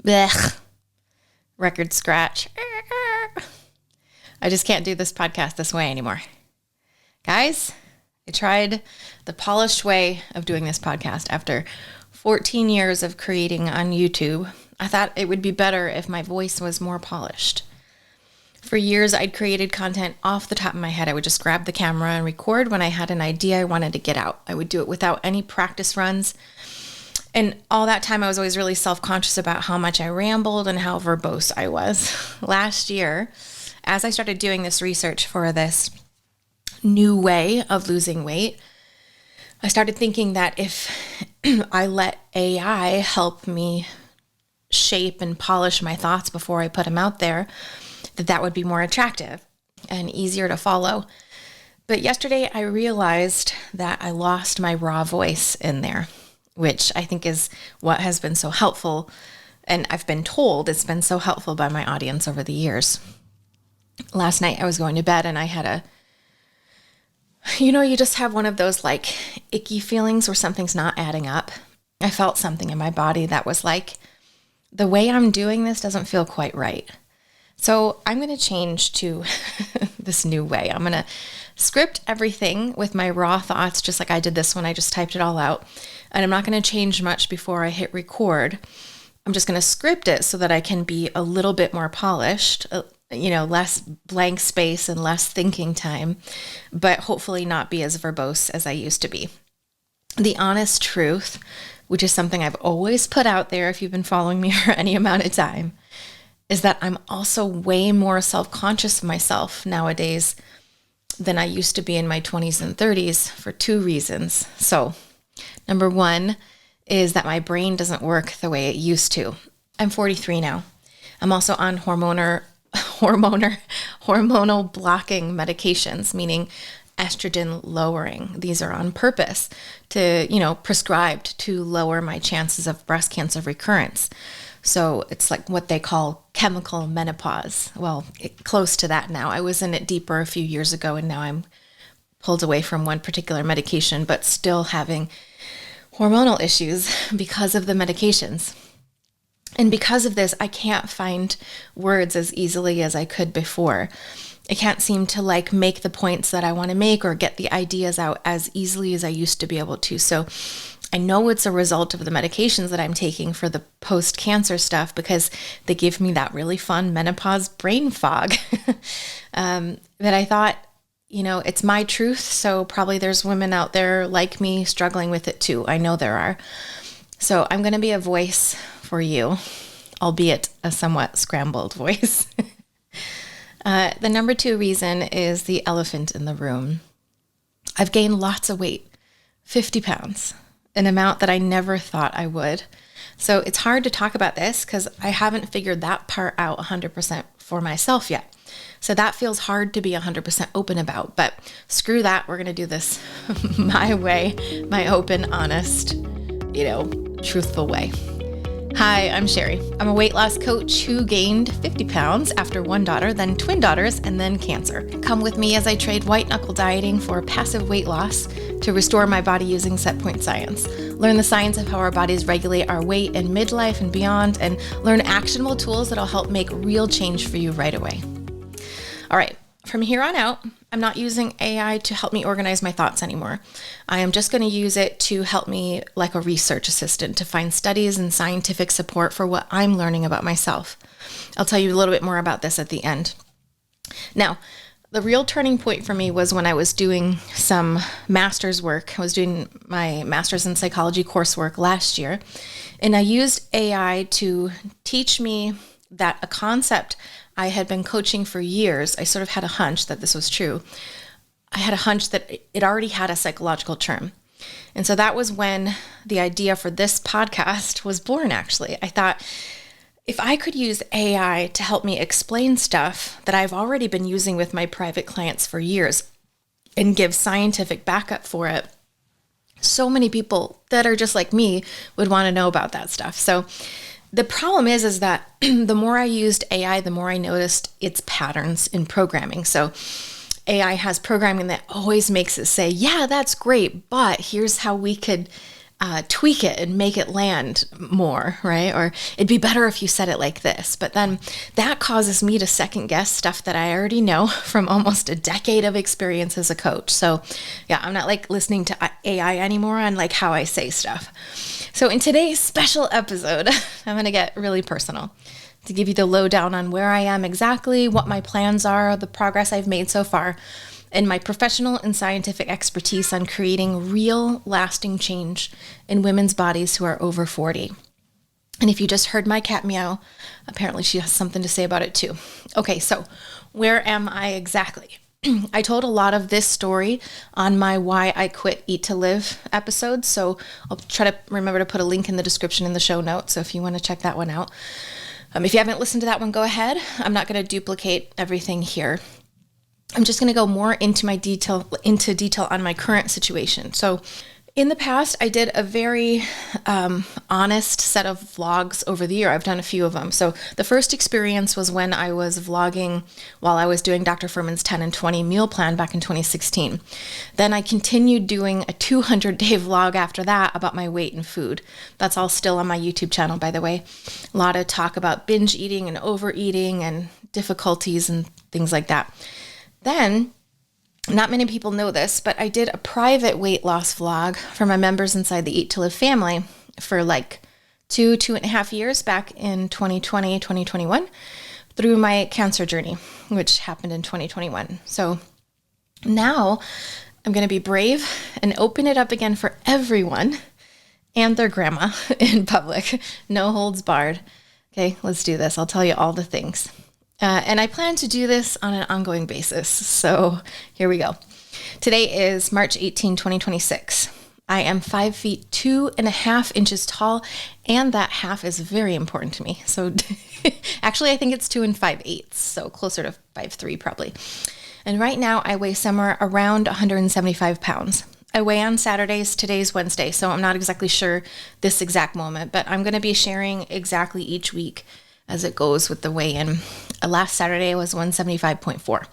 Blech. Record scratch. I just can't do this podcast this way anymore. Guys, I tried the polished way of doing this podcast after 14 years of creating on YouTube. I thought it would be better if my voice was more polished. For years, I'd created content off the top of my head. I would just grab the camera and record when I had an idea I wanted to get out. I would do it without any practice runs. And all that time, I was always really self-conscious about how much I rambled and how verbose I was. Last year, as I started doing this research for this new way of losing weight, I started thinking that if I let AI help me shape and polish my thoughts before I put them out there, that would be more attractive and easier to follow. But yesterday I realized that I lost my raw voice in there, which I think is what has been so helpful. And I've been told it's been so helpful by my audience over the years. Last night I was going to bed and I had you just have one of those like icky feelings where something's not adding up. I felt something in my body that was like, the way I'm doing this doesn't feel quite right. So I'm going to change to this new way. I'm going to script everything with my raw thoughts, just like I did this one. I just typed it all out. And I'm not going to change much before I hit record. I'm just going to script it so that I can be a little bit more polished, less blank space and less thinking time, but hopefully not be as verbose as I used to be. The honest truth, which is something I've always put out there if you've been following me for any amount of time, is that I'm also way more self-conscious of myself nowadays than I used to be in my 20s and 30s for two reasons. So, number one is that my brain doesn't work the way it used to. I'm 43 now. I'm also on hormonal blocking medications, meaning estrogen lowering. These are on purpose to, prescribed to lower my chances of breast cancer recurrence. So it's like what they call chemical menopause. Well, close to that now. I was in it deeper a few years ago, and now I'm pulled away from one particular medication, but still having hormonal issues because of the medications. And because of this, I can't find words as easily as I could before. I can't seem to make the points that I want to make or get the ideas out as easily as I used to be able to. So I know it's a result of the medications that I'm taking for the post-cancer stuff because they give me that really fun menopause brain fog. But I thought, it's my truth, so probably there's women out there like me struggling with it too. I know there are. So I'm going to be a voice for you, albeit a somewhat scrambled voice. The number two reason is the elephant in the room. I've gained lots of weight, 50 pounds. An amount that I never thought I would. So it's hard to talk about this because I haven't figured that part out 100% for myself yet. So that feels hard to be 100% open about, but screw that. We're going to do this my way, my open, honest, truthful way. Hi, I'm Cheri. I'm a weight loss coach who gained 50 pounds after one daughter, then twin daughters, and then cancer. Come with me as I trade white-knuckle dieting for passive weight loss to restore my body using set point science. Learn the science of how our bodies regulate our weight in midlife and beyond, and learn actionable tools that'll help make real change for you right away. All right, from here on out, I'm not using AI to help me organize my thoughts anymore. I am just going to use it to help me like a research assistant to find studies and scientific support for what I'm learning about myself. I'll tell you a little bit more about this at the end. Now, the real turning point for me was when I was doing some master's work. I was doing my master's in psychology coursework last year, and I used AI to teach me that a concept I had been coaching for years. I sort of had a hunch that this was true. I had a hunch that it already had a psychological term. And so that was when the idea for this podcast was born, actually. I thought, if I could use AI to help me explain stuff that I've already been using with my private clients for years and give scientific backup for it, so many people that are just like me would want to know about that stuff. So the problem is that the more I used AI, the more I noticed its patterns in programming. So AI has programming that always makes it say, yeah, that's great, but here's how we could tweak it and make it land more, right? Or it'd be better if you said it like this. But then that causes me to second guess stuff that I already know from almost a decade of experience as a coach. So yeah, I'm not like listening to AI anymore on like how I say stuff. So in today's special episode, I'm going to get really personal to give you the lowdown on where I am exactly, what my plans are, the progress I've made so far, and my professional and scientific expertise on creating real lasting change in women's bodies who are over 40. And if you just heard my cat meow, apparently she has something to say about it too. Okay, so where am I exactly? I told a lot of this story on my Why I Quit Eat to Live episode, so I'll try to remember to put a link in the description in the show notes, so if you want to check that one out. If you haven't listened to that one, go ahead. I'm not going to duplicate everything here. I'm just going to go more into detail on my current situation. So in the past, I did a very honest set of vlogs over the year. I've done a few of them. So the first experience was when I was vlogging while I was doing Dr. Fuhrman's 10 and 20 meal plan back in 2016. Then I continued doing a 200-day vlog after that about my weight and food. That's all still on my YouTube channel, by the way. A lot of talk about binge eating and overeating and difficulties and things like that. Then, not many people know this, but I did a private weight loss vlog for my members inside the Eat to Live family for like 2.5 years back in 2020, 2021 through my cancer journey, which happened in 2021. So now I'm going to be brave and open it up again for everyone and their grandma in public. No holds barred. Okay, let's do this. I'll tell you all the things. And I plan to do this on an ongoing basis. So here we go. Today is March 18, 2026. I am 5 feet 2.5 inches tall, and that half is very important to me. So actually, I think it's 2 5/8, so closer to 5'3" probably. And right now, I weigh somewhere around 175 pounds. I weigh on Saturdays. Today's Wednesday, so I'm not exactly sure this exact moment, but I'm going to be sharing exactly each week as it goes with the weigh-in. Last Saturday was 175.4.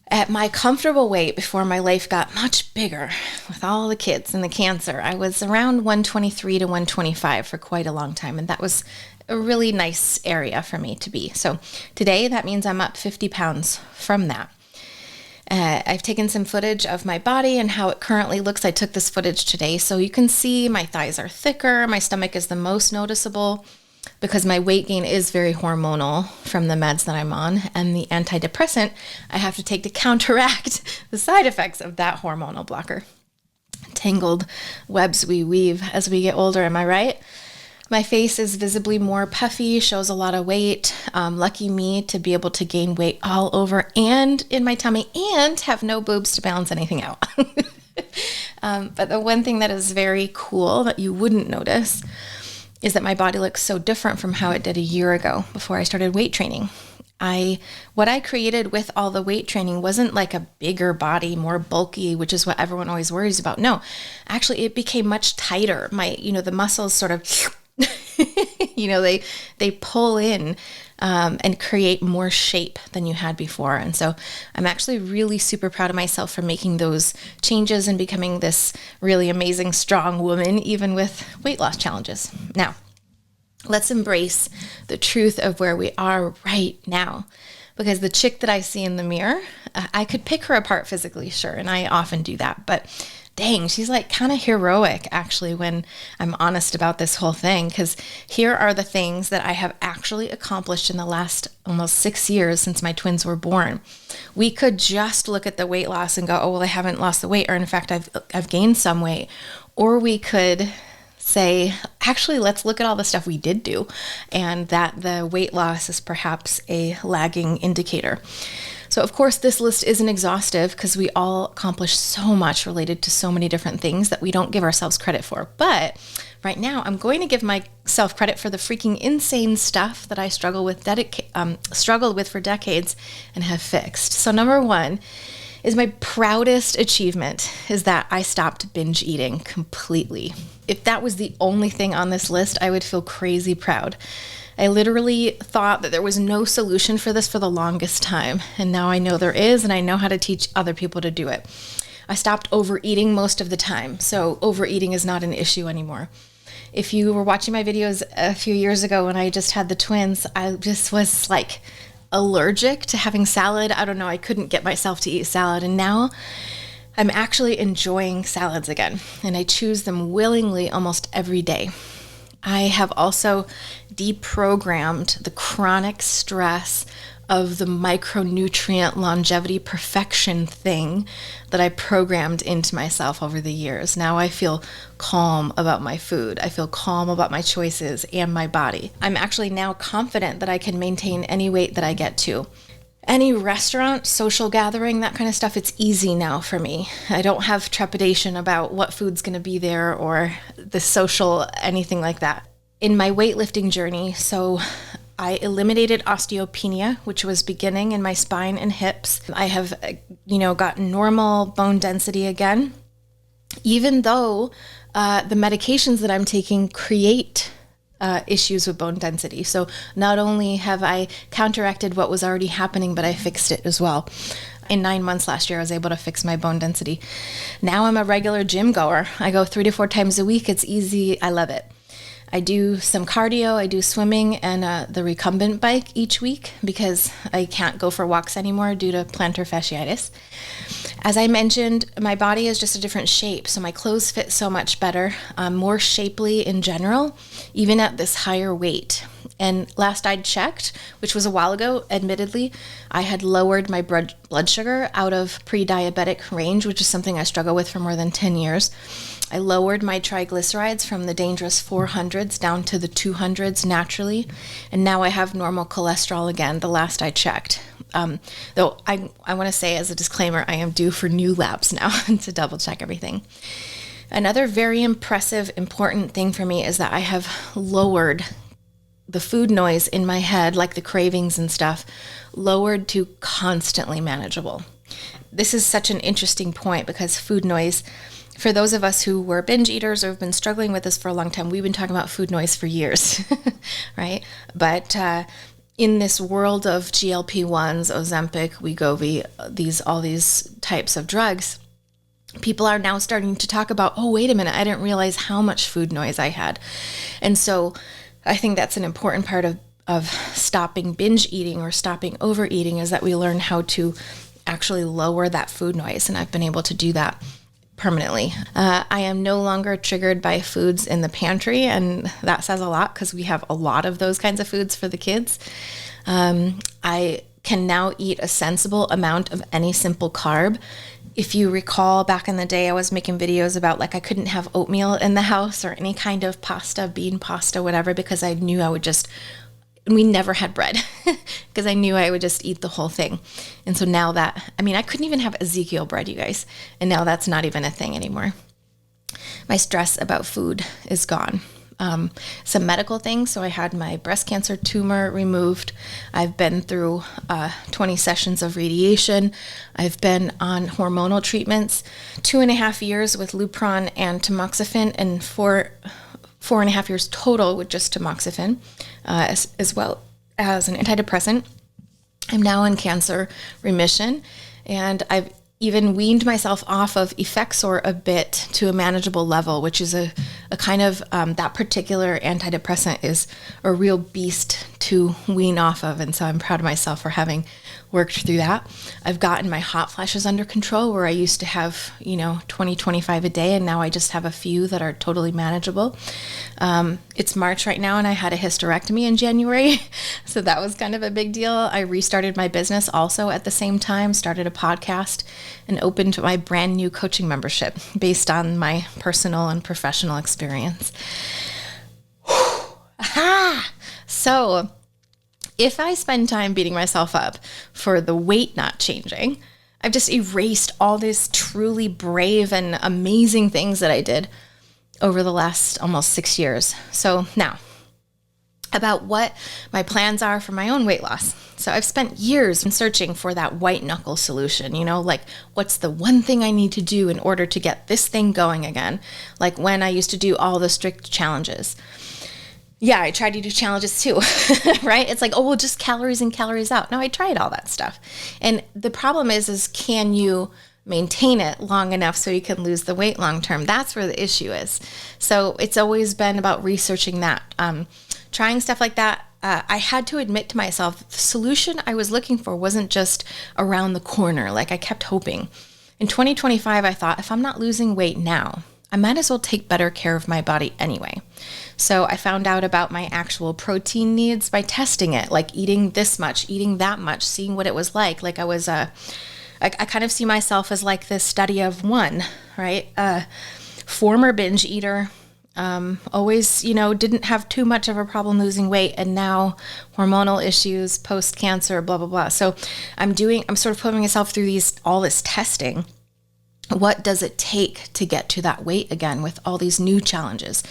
At my comfortable weight before my life got much bigger with all the kids and the cancer, I was around 123 to 125 for quite a long time, and that was a really nice area for me to be. So today, that means I'm up 50 pounds from that. I've taken some footage of my body and how it currently looks. I took this footage today, so you can see my thighs are thicker, my stomach is the most noticeable, because my weight gain is very hormonal from the meds that I'm on, and the antidepressant I have to take to counteract the side effects of that hormonal blocker. Tangled webs we weave as we get older, am I right? My face is visibly more puffy, shows a lot of weight. Lucky me to be able to gain weight all over and in my tummy and have no boobs to balance anything out. But the one thing that is very cool that you wouldn't notice is that my body looks so different from how it did a year ago before I started weight training. What I created with all the weight training wasn't like a bigger body, more bulky, which is what everyone always worries about. No, actually it became much tighter. The muscles sort of, they pull in and create more shape than you had before. And so I'm actually really super proud of myself for making those changes and becoming this really amazing, strong woman, even with weight loss challenges. Now, let's embrace the truth of where we are right now. Because the chick that I see in the mirror, I could pick her apart physically, sure, and I often do that, but dang, she's like kind of heroic actually when I'm honest about this whole thing, because here are the things that I have actually accomplished in the last almost 6 years since my twins were born. We could just look at the weight loss and go, oh, well, I haven't lost the weight, or in fact, I've gained some weight. Or we could say, actually, let's look at all the stuff we did do, and that the weight loss is perhaps a lagging indicator. So of course, this list isn't exhaustive because we all accomplish so much related to so many different things that we don't give ourselves credit for. But right now, I'm going to give myself credit for the freaking insane stuff that I struggled with for decades and have fixed. So number one is my proudest achievement is that I stopped binge eating completely. If that was the only thing on this list, I would feel crazy proud. I literally thought that there was no solution for this for the longest time, and now I know there is, and I know how to teach other people to do it. I stopped overeating most of the time. So overeating is not an issue anymore. If you were watching my videos a few years ago when I just had the twins, I just was like allergic to having salad. I don't know. I couldn't get myself to eat salad. And now I'm actually enjoying salads again. And I choose them willingly almost every day. I have also deprogrammed the chronic stress of the micronutrient longevity perfection thing that I programmed into myself over the years. Now I feel calm about my food. I feel calm about my choices and my body. I'm actually now confident that I can maintain any weight that I get to. Any restaurant, social gathering, that kind of stuff, it's easy now for me. I don't have trepidation about what food's going to be there or the social, anything like that. In my weightlifting journey, so I eliminated osteopenia, which was beginning in my spine and hips. I have, gotten normal bone density again, even though the medications that I'm taking create issues with bone density. So not only have I counteracted what was already happening, but I fixed it as well. In 9 months last year, I was able to fix my bone density. Now I'm a regular gym goer. I go 3 to 4 times a week. It's easy. I love it. I do some cardio, I do swimming and the recumbent bike each week because I can't go for walks anymore due to plantar fasciitis. As I mentioned, my body is just a different shape, so my clothes fit so much better, more shapely in general, even at this higher weight. And last I checked, which was a while ago, admittedly, I had lowered my blood sugar out of pre-diabetic range, which is something I struggle with for more than 10 years. I lowered my triglycerides from the dangerous 400s down to the 200s naturally, and now I have normal cholesterol again, the last I checked. Though I want to say as a disclaimer, I am due for new labs now to double check everything. Another very impressive, important thing for me is that I have lowered the food noise in my head, like the cravings and stuff, lowered to constantly manageable. This is such an interesting point because food noise, for those of us who were binge eaters or have been struggling with this for a long time, we've been talking about food noise for years, right? But in this world of GLP-1s, Ozempic, Wegovy, all these types of drugs, people are now starting to talk about, oh, wait a minute, I didn't realize how much food noise I had. And so I think that's an important part of stopping binge eating or stopping overeating is that we learn how to actually lower that food noise. And I've been able to do that permanently. I am no longer triggered by foods in the pantry, and that says a lot because we have a lot of those kinds of foods for the kids. I can now eat a sensible amount of any simple carb. If you recall, back in the day, I was making videos about I couldn't have oatmeal in the house or any kind of pasta, bean pasta, whatever, because I knew we never had bread because I knew I would just eat the whole thing. And so now I couldn't even have Ezekiel bread, you guys. And now that's not even a thing anymore. My stress about food is gone. Some medical things. So I had my breast cancer tumor removed. I've been through 20 sessions of radiation. I've been on hormonal treatments, 2.5 years with Lupron and tamoxifen, and 4.5 years total with just tamoxifen, as well as an antidepressant. I'm now in cancer remission, and I've even weaned myself off of Effexor a bit to a manageable level, which is a kind of, that particular antidepressant is a real beast to wean off of. And so I'm proud of myself for having worked through that. I've gotten my hot flashes under control where I used to have, 20, 25 a day. And now I just have a few that are totally manageable. It's March right now and I had a hysterectomy in January. So that was kind of a big deal. I restarted my business also at the same time, started a podcast and opened my brand new coaching membership based on my personal and professional experience. So if I spend time beating myself up for the weight not changing, I've just erased all these truly brave and amazing things that I did over the last almost 6 years. So now, about what my plans are for my own weight loss. So I've spent years in searching for that white knuckle solution, what's the one thing I need to do in order to get this thing going again? Like when I used to do all the strict challenges. Yeah, I tried to do challenges too, right? It's just calories in, calories out. No, I tried all that stuff. And the problem is can you maintain it long enough so you can lose the weight long term. That's where the issue is. So it's always been about researching that. Trying stuff like that, I had to admit to myself, the solution I was looking for wasn't just around the corner. Like I kept hoping. In 2025, I thought, if I'm not losing weight now, I might as well take better care of my body anyway. So I found out about my actual protein needs by testing it, like eating this much, eating that much, seeing what it was like. Like I kind of see myself as like this study of one, right? Former binge eater, always, didn't have too much of a problem losing weight, and now hormonal issues, post-cancer, blah, blah, blah. So I'm sort of putting myself through all this testing. What does it take to get to that weight again with all these new challenges?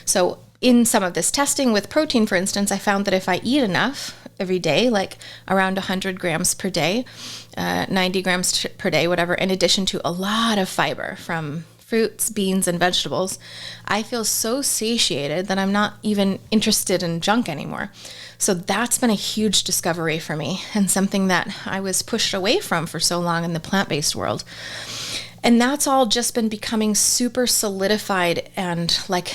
So in some of this testing with protein, for instance, I found that if I eat enough every day, like around 100 grams per day, 90 grams per day, whatever, in addition to a lot of fiber from fruits, beans, and vegetables, I feel so satiated that I'm not even interested in junk anymore. So that's been a huge discovery for me, and something that I was pushed away from for so long in the plant-based world. And that's all just been becoming super solidified, and like,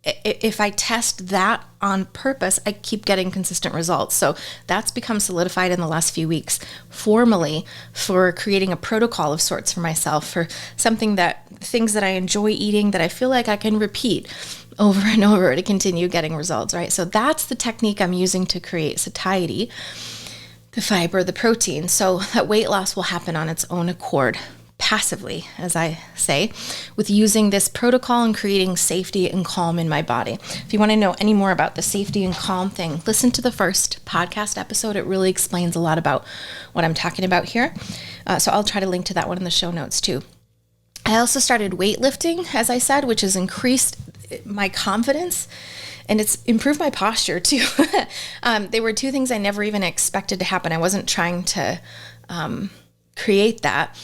if I test that on purpose, I keep getting consistent results. So that's become solidified in the last few weeks, formally, for creating a protocol of sorts for myself, for things that I enjoy eating that I feel like I can repeat over and over to continue getting results, right? So that's the technique I'm using to create satiety, the fiber, the protein, so that weight loss will happen on its own accord, passively, as I say, with using this protocol and creating safety and calm in my body. If you want to know any more about the safety and calm thing, listen to the first podcast episode. It really explains a lot about what I'm talking about here. So I'll try to link to that one in the show notes too. I also started weightlifting, as I said, which has increased my confidence, and it's improved my posture too. They were two things I never even expected to happen. I wasn't trying to create that,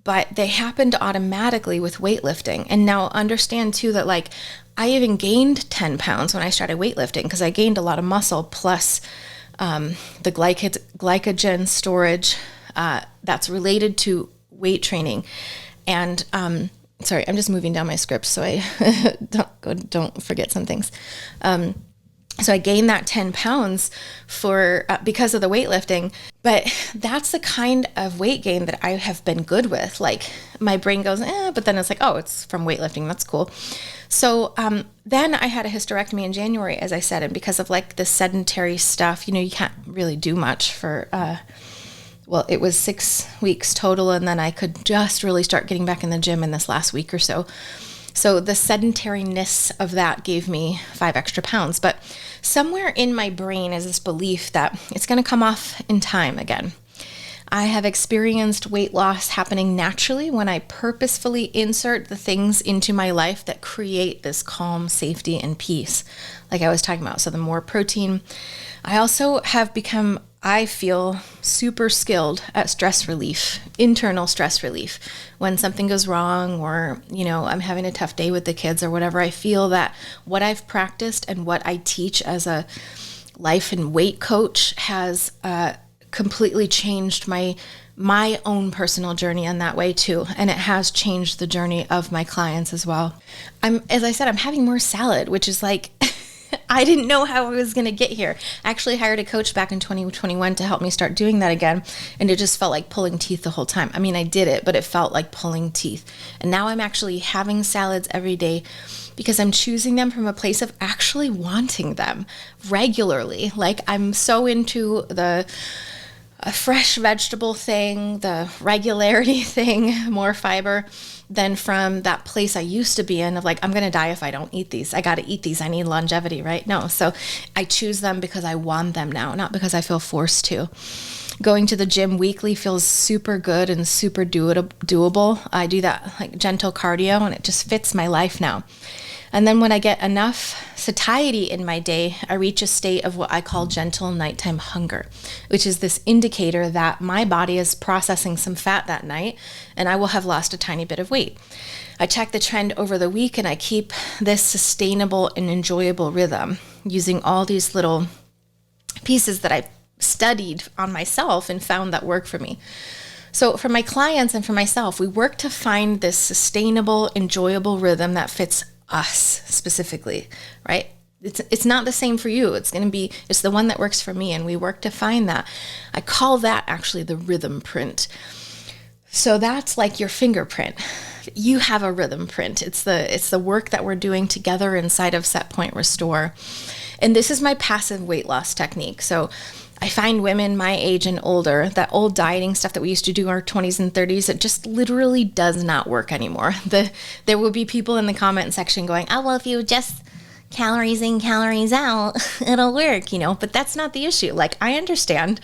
but they happened automatically with weightlifting. And now understand too that like I even gained 10 pounds when I started weightlifting, because I gained a lot of muscle plus the glycogen storage that's related to weight training. And sorry, I'm just moving down my script so I don't forget some things. So I gained that 10 pounds because of the weightlifting, but that's the kind of weight gain that I have been good with. Like my brain goes, but then it's like, oh, it's from weightlifting. That's cool. So then I had a hysterectomy in January, as I said, and because of like the sedentary stuff, you can't really do much for, it was 6 weeks total, and then I could just really start getting back in the gym in this last week or so. So the sedentariness of that gave me 5 extra pounds. But somewhere in my brain is this belief that it's going to come off in time again. I have experienced weight loss happening naturally when I purposefully insert the things into my life that create this calm, safety, and peace, like I was talking about. So the more protein. I also have become, I feel, super skilled at stress relief, internal stress relief. When something goes wrong, or, I'm having a tough day with the kids or whatever, I feel that what I've practiced and what I teach as a life and weight coach has completely changed my own personal journey in that way too. And it has changed the journey of my clients as well. As I said, I'm having more salad, which is like, I didn't know how I was going to get here. I actually hired a coach back in 2021 to help me start doing that again. And it just felt like pulling teeth the whole time. I mean, I did it, but it felt like pulling teeth. And now I'm actually having salads every day because I'm choosing them from a place of actually wanting them regularly. Like I'm so into the fresh vegetable thing, the regularity thing, more fiber, than from that place I used to be in of like, I'm going to die if I don't eat these. I got to eat these. I need longevity, right? No. So I choose them because I want them now, not because I feel forced to. Going to the gym weekly feels super good and super doable. I do that like gentle cardio, and it just fits my life now. And then when I get enough satiety in my day, I reach a state of what I call gentle nighttime hunger, which is this indicator that my body is processing some fat that night and I will have lost a tiny bit of weight. I check the trend over the week and I keep this sustainable and enjoyable rhythm using all these little pieces that I studied on myself and found that work for me. So for my clients and for myself, we work to find this sustainable, enjoyable rhythm that fits us specifically, right? It's not the same for you. It's the one that works for me. And we work to find that. I call that actually the rhythm print. So that's like your fingerprint. You have a rhythm print. It's the work that we're doing together inside of Set Point Restore. And this is my passive weight loss technique. So I find women my age and older, that old dieting stuff that we used to do in our 20s and 30s, it just literally does not work anymore. There will be people in the comment section going, oh, well, if you just calories in, calories out, it'll work, but that's not the issue. Like, I understand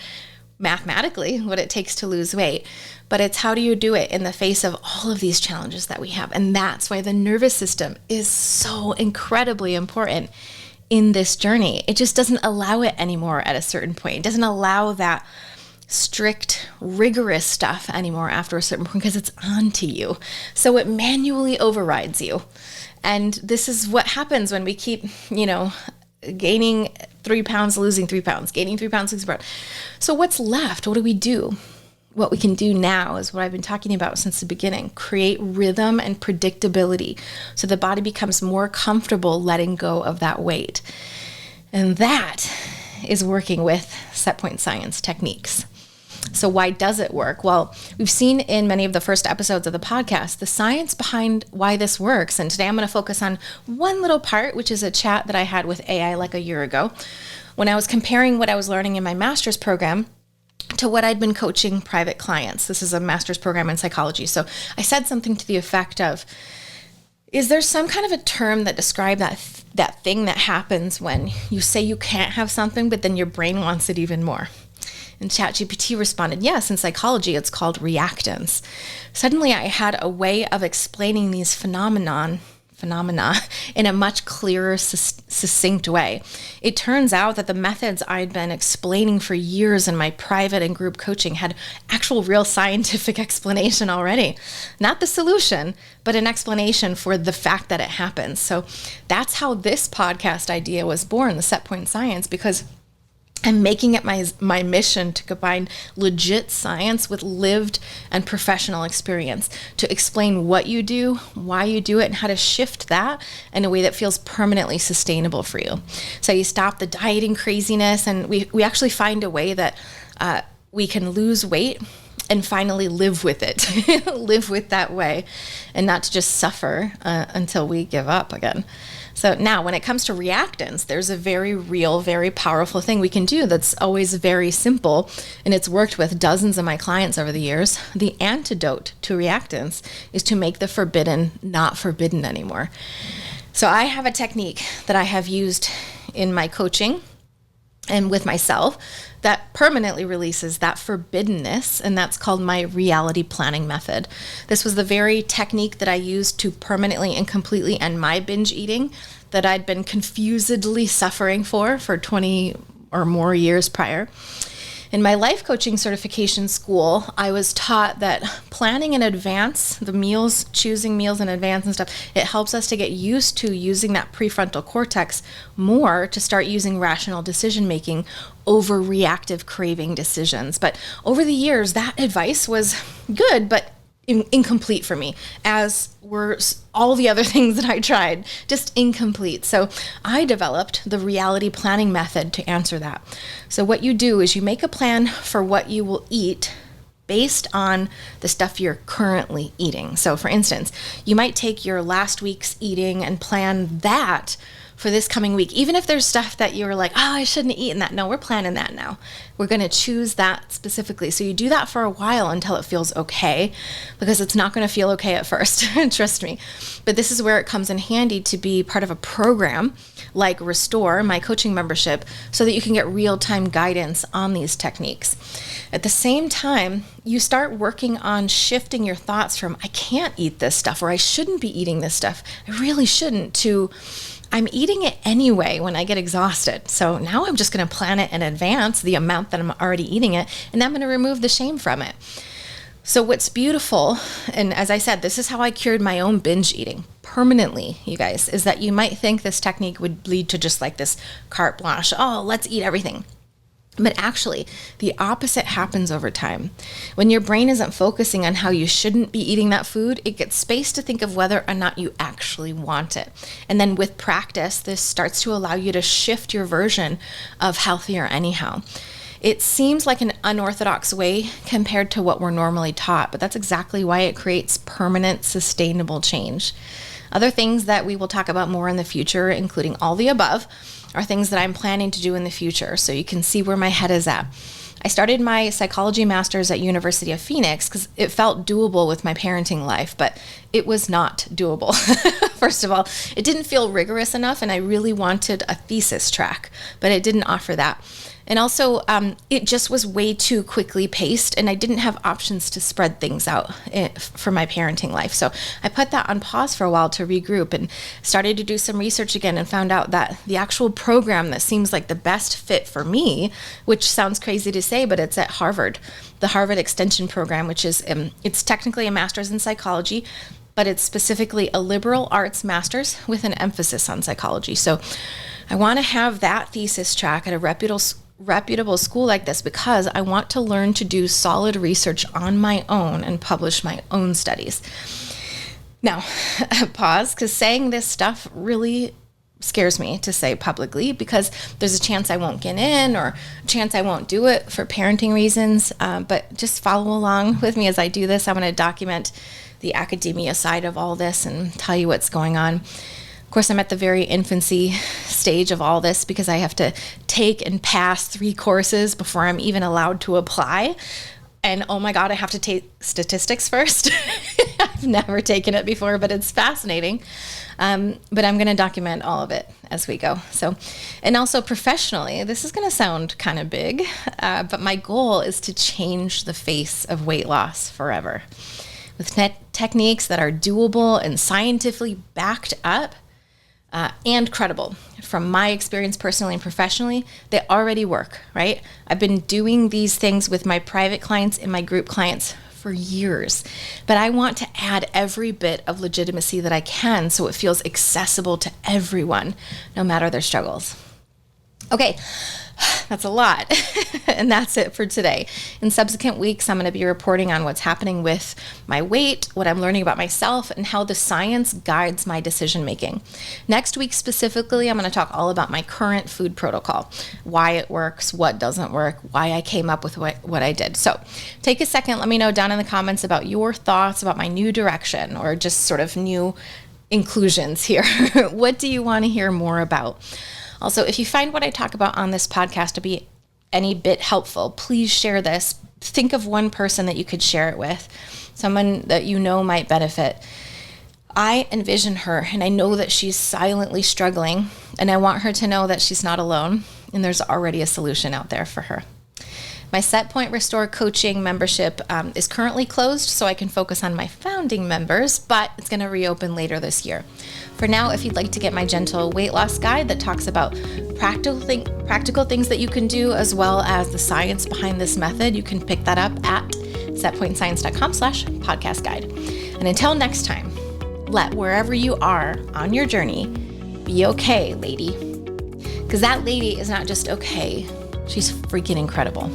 mathematically what it takes to lose weight, but it's how do you do it in the face of all of these challenges that we have? And that's why the nervous system is so incredibly important in this journey. It just doesn't allow it anymore at a certain point. It doesn't allow that strict, rigorous stuff anymore after a certain point because it's onto you. So it manually overrides you. And this is what happens when we keep, gaining 3 pounds, losing 3 pounds, gaining 3 pounds, losing 3 pounds. So what's left? What do we do? What we can do now is what I've been talking about since the beginning. Create rhythm and predictability so the body becomes more comfortable letting go of that weight. And that is working with Set Point Science techniques. So why does it work? Well, we've seen in many of the first episodes of the podcast the science behind why this works. And today I'm going to focus on one little part, which is a chat that I had with AI like a year ago when I was comparing what I was learning in my master's program to what I'd been coaching private clients. This is a master's program in psychology. So I said something to the effect of, is there some kind of a term that describes that thing that happens when you say you can't have something, but then your brain wants it even more? And ChatGPT responded, yes, in psychology, it's called reactance. Suddenly I had a way of explaining these phenomena in a much clearer, succinct way. It turns out that the methods I'd been explaining for years in my private and group coaching had actual real scientific explanation already. Not the solution, but an explanation for the fact that it happens. So that's how this podcast idea was born, the Set Point Science, because I'm making it my mission to combine legit science with lived and professional experience to explain what you do, why you do it, and how to shift that in a way that feels permanently sustainable for you. So you stop the dieting craziness, and we actually find a way that we can lose weight and finally live with it, live with that way, and not to just suffer until we give up again. So now when it comes to reactance, there's a very real, very powerful thing we can do that's always very simple, and it's worked with dozens of my clients over the years. The antidote to reactance is to make the forbidden not forbidden anymore. So I have a technique that I have used in my coaching and with myself that permanently releases that forbiddenness, and that's called my reality planning method. This was the very technique that I used to permanently and completely end my binge eating that I'd been confusedly suffering for 20 or more years prior. In my life coaching certification school, I was taught that planning in advance, the meals, choosing meals in advance and stuff, it helps us to get used to using that prefrontal cortex more to start using rational decision making over reactive craving decisions. But over the years, that advice was good, but incomplete for me, as were all the other things that I tried, just incomplete. So I developed the reality planning method to answer that. So what you do is you make a plan for what you will eat based on the stuff you're currently eating. So for instance, you might take your last week's eating and plan that for this coming week, even if there's stuff that you were like, oh, I shouldn't have eaten that. No, we're planning that now. We're going to choose that specifically. So you do that for a while until it feels okay, because it's not going to feel okay at first, trust me. But this is where it comes in handy to be part of a program like Restore, my coaching membership, so that you can get real-time guidance on these techniques. At the same time, you start working on shifting your thoughts from, I can't eat this stuff, or I shouldn't be eating this stuff, I really shouldn't, to I'm eating it anyway when I get exhausted. So now I'm just going to plan it in advance, the amount that I'm already eating it, and I'm going to remove the shame from it. So what's beautiful, and as I said, this is how I cured my own binge eating permanently, you guys, is that you might think this technique would lead to just like this carte blanche, oh, let's eat everything. But actually, the opposite happens over time. When your brain isn't focusing on how you shouldn't be eating that food, it gets space to think of whether or not you actually want it. And then with practice, this starts to allow you to shift your version of healthier anyhow. It seems like an unorthodox way compared to what we're normally taught, but that's exactly why it creates permanent, sustainable change. Other things that we will talk about more in the future, including all the above, are things that I'm planning to do in the future, so you can see where my head is at. I started my psychology master's at University of Phoenix because it felt doable with my parenting life, but it was not doable. First of all, it didn't feel rigorous enough, and I really wanted a thesis track, but it didn't offer that. And also, it just was way too quickly paced, and I didn't have options to spread things out for my parenting life. So I put that on pause for a while to regroup and started to do some research again and found out that the actual program that seems like the best fit for me, which sounds crazy to say, but it's at Harvard, the Harvard Extension Program, which is, it's technically a master's in psychology, but it's specifically a liberal arts master's with an emphasis on psychology. So I want to have that thesis track at a reputable school like this because I want to learn to do solid research on my own and publish my own studies. Now, pause, because saying this stuff really scares me to say publicly because there's a chance I won't get in or a chance I won't do it for parenting reasons. But just follow along with me as I do this. I want to document the academia side of all this and tell you what's going on. Of course, I'm at the very infancy stage of all this because I have to take and pass 3 courses before I'm even allowed to apply. And oh my God, I have to take statistics first. I've never taken it before, but it's fascinating. But I'm going to document all of it as we go. So, and also professionally, this is going to sound kind of big, but my goal is to change the face of weight loss forever. With techniques that are doable and scientifically backed up, and credible. From my experience personally and professionally, they already work, right? I've been doing these things with my private clients and my group clients for years, but I want to add every bit of legitimacy that I can so it feels accessible to everyone, no matter their struggles. Okay, that's a lot. And that's it for today. In subsequent weeks, I'm going to be reporting on what's happening with my weight, what I'm learning about myself, and how the science guides my decision making. Next week specifically, I'm going to talk all about my current food protocol, why it works, what doesn't work, why I came up with what I did. So take a second, let me know down in the comments about your thoughts about my new direction or just sort of new inclusions here. What do you want to hear more about? Also, if you find what I talk about on this podcast to be any bit helpful, please share this. Think of one person that you could share it with, someone that you know might benefit. I envision her, and I know that she's silently struggling, and I want her to know that she's not alone, and there's already a solution out there for her. My Set Point Restore coaching membership is currently closed, so I can focus on my founding members, but it's going to reopen later this year. For now, if you'd like to get my gentle weight loss guide that talks about practical things that you can do, as well as the science behind this method, you can pick that up at setpointscience.com/podcast guide. And until next time, let wherever you are on your journey be okay, lady. Because that lady is not just okay, she's freaking incredible.